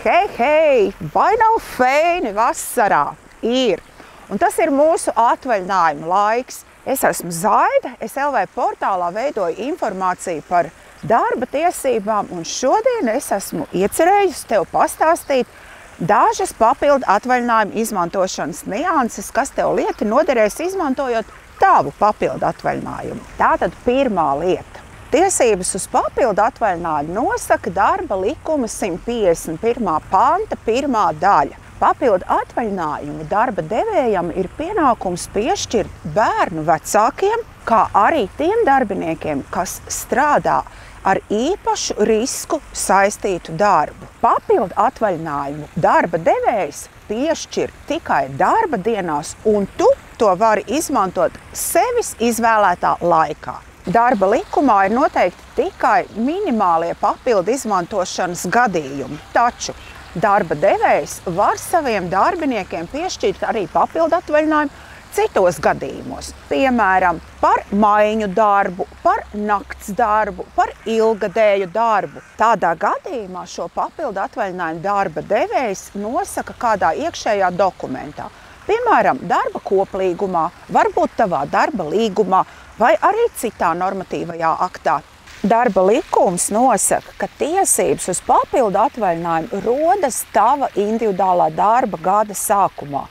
Hei, vai nav feini vasarā? Ir. Un tas ir mūsu atvaļinājuma laiks. Es esmu Zaida, es LV portālā veidoju informāciju par darba tiesībām, un šodien es esmu iecerējusi tev pastāstīt dažas papildu atvaļinājuma izmantošanas nianses, kas tev lieti noderēs izmantojot tavu papildu atvaļinājumu. Tātad pirmā lieta. Tiesības uz papildu atvaļinājumu nosaka darba likuma 151. panta 1. daļa. Papildu atvaļinājumu darba devējam ir pienākums piešķirt bērnu vecākiem, kā arī tiem darbiniekiem, kas strādā ar īpašu risku saistītu darbu. Papildu atvaļinājumu darba devējs piešķir tikai darba dienās, un tu to vari izmantot sevis izvēlētā laikā. Darba likumā ir noteikti tikai minimālie papildu izmantošanas gadījumi, taču darba devējs var saviem darbiniekiem piešķirt arī papildu atvaļinājumu citos gadījumos. Piemēram, par maiņu darbu, par nakts darbu, par ilgadēju darbu. Tādā gadījumā šo papildu atvaļinājumu darba devējs nosaka kādā iekšējā dokumentā. Piemēram, darba koplīgumā, varbūt tavā darba līgumā vai arī citā normatīvajā aktā. Darba likums nosaka, ka tiesības uz papildu atvaļinājumu rodas tava individuālā darba gada sākumā.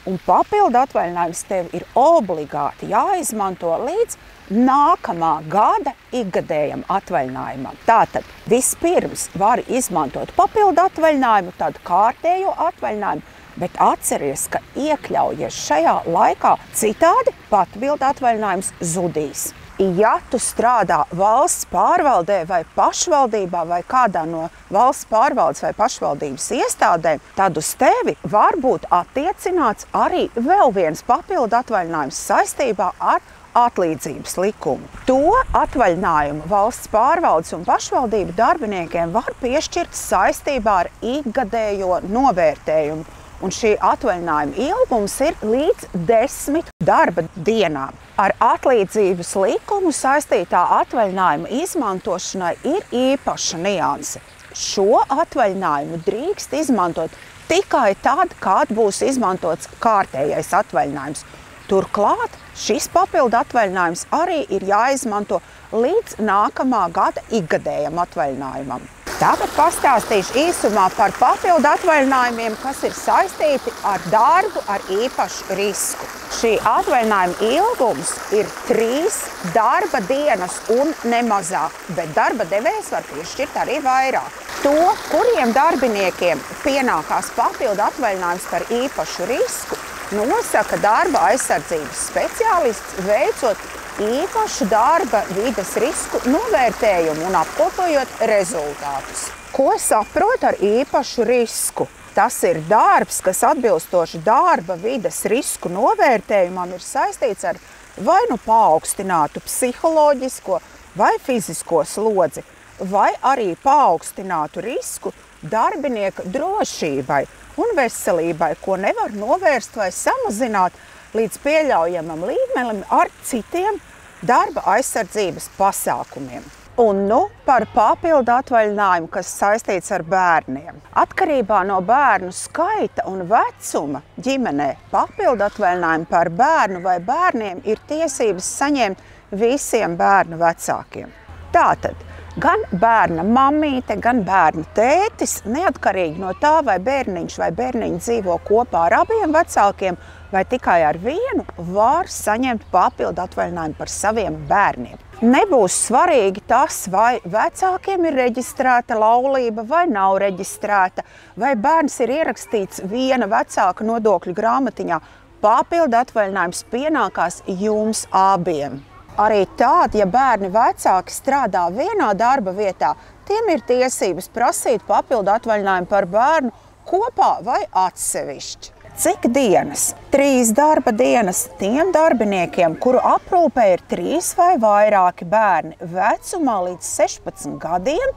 Un papildu atvaļinājums tev ir obligāti jāizmanto līdz nākamā gada ikgadējam atvaļinājumam. Tātad vispirms vari izmantot papildu atvaļinājumu, tad kārtējo atvaļinājumu, bet atceries, ka iekļaujies šajā laikā, citādi papildu atvaļinājums zudīs. Ja tu strādā valsts pārvaldē vai pašvaldībā vai kādā no valsts pārvaldes vai pašvaldības iestādēm, tad uz tevi var būt attiecināts arī vēl viens papildu atvaļinājums saistībā ar atlīdzības likumu. To atvaļinājumu valsts pārvaldes un pašvaldību darbiniekiem var piešķirt saistībā ar ikgadējo novērtējumu. Un šī atvaļinājuma ilgums ir līdz 10 darba dienām. Ar atlīdzības likumu saistītā atvaļinājuma izmantošanai ir īpaša nianse. Šo atvaļinājumu drīkst izmantot tikai tad, kad būs izmantots kārtējais atvaļinājums. Turklāt šis papildu atvaļinājums arī ir jāizmanto līdz nākamā gada ikgadējam atvaļinājumam. Tagad pastāstīšu īsumā par papildu atvaļinājumiem, kas ir saistīti ar darbu ar īpašu risku. Šī atvaļinājuma ilgums ir 3 darba dienas un ne mazāk, bet darba devējs var piešķirt arī vairāk. To, kuriem darbiniekiem pienākās papildu atvaļinājums par īpašu risku, nosaka darba aizsardzības speciālists, veicot īpašu darba vides risku novērtējumu un apkopojot rezultātus. Ko saprot ar īpašu risku? Tas ir darbs, kas atbilstoši darba vides risku novērtējumam ir saistīts ar vai nu paaugstinātu psiholoģisko vai fizisko slodzi, vai arī paaugstinātu risku darbinieka drošībai un veselībai, ko nevar novērst vai samazināt līdz pieļaujamam līmenim ar citiem darba aizsardzības pasākumiem. Un par papildu atvaļinājumu, kas saistīts ar bērniem. Atkarībā no bērnu skaita un vecuma ģimenē papildu atvaļinājumu par bērnu vai bērniem ir tiesības saņemt visiem bērnu vecākiem. Tātad gan bērna mammīte, gan bērna tētis, neatkarīgi no tā, vai bērniņš vai bērniņa dzīvo kopā ar abiem vecākiem, vai tikai ar vienu, var saņemt papildu atvaļinājumu par saviem bērniem. Nebūs svarīgi tas, vai vecākiem ir reģistrēta laulība vai nav reģistrēta, vai bērns ir ierakstīts viena vecāka nodokļu grāmatiņā. Papildu atvaļinājums pienākās jums abiem. Arī tādi, ja bērni vecāki strādā vienā darba vietā, tiem ir tiesības prasīt papildu atvaļinājumu par bērnu kopā vai atsevišķi. Cik dienas? 3 darba dienas tiem darbiniekiem, kuru aprūpē ir 3 vai vairāki bērni vecumā līdz 16 gadiem,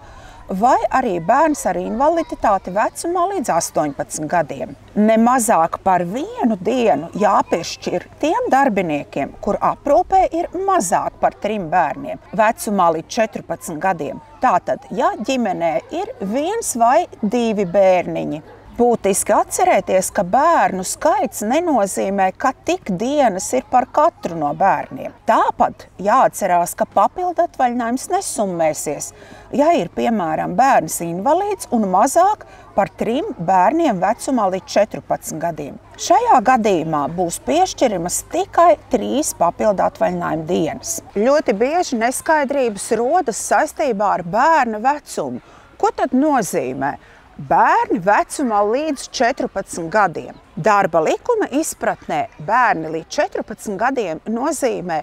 vai arī bērns ar invaliditāti vecumā līdz 18 gadiem. Ne mazāk par 1 dienu jāpiešķir tiem darbiniekiem, kur aprūpē ir mazāk par 3 bērniem vecumā līdz 14 gadiem. Tātad, ja ģimenē ir 1 vai 2 bērniņi, būtiski atcerēties, ka bērnu skaits nenozīmē, ka tik dienas ir par katru no bērniem. Tāpat jāatcerās, ka papildu atvaļinājums nesummēsies, ja ir, piemēram, bērns invalīds un mazāk par 3 bērniem vecumā līdz 14 gadiem. Šajā gadījumā būs piešķiramas tikai 3 papildu atvaļinājuma dienas. Ļoti bieži neskaidrības rodas saistībā ar bērna vecumu. Ko tad nozīmē? Bērni vecumā līdz 14 gadiem. Darba likuma izpratnē bērni līdz 14 gadiem nozīmē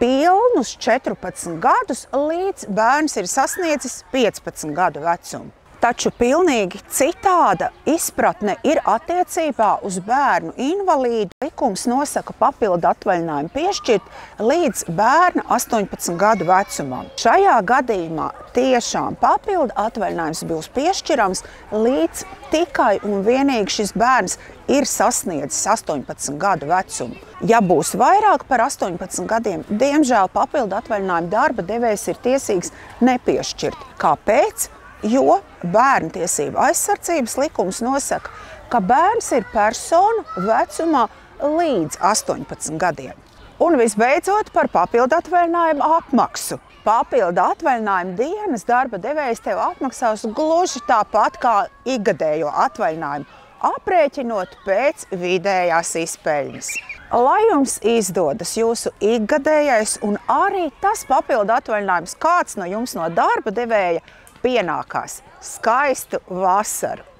pilnus 14 gadus, līdz bērns ir sasniedzis 15 gadu vecumu. Taču pilnīgi citāda izpratne ir attiecībā uz bērnu invalīdu. Likums nosaka papildu atvaļinājumu piešķirt līdz bērna 18 gadu vecumam. Šajā gadījumā tiešām papildu atvaļinājums būs piešķirams līdz tikai un vienīgi šis bērns ir sasniedzis 18 gadu vecumu. Ja būs vairāk par 18 gadiem, diemžēl papildu atvaļinājumu darba devējs ir tiesīgs nepiešķirt. Kāpēc? Jo Bērnu tiesību aizsardzības likums nosaka, ka bērns ir persona vecumā līdz 18 gadiem. Un visbeidzot par papildu atvaļinājumu apmaksu. Papildu atvaļinājumu dienas darba devējs tev apmaksās gluži tāpat kā ikgadējo atvaļinājumu, aprēķinot pēc vidējās izpeļņas. Lai jums izdodas jūsu ikgadējais un arī tas papildu atvaļinājums, kāds no jums no darba devēja pienākās. Skaistu vasaru!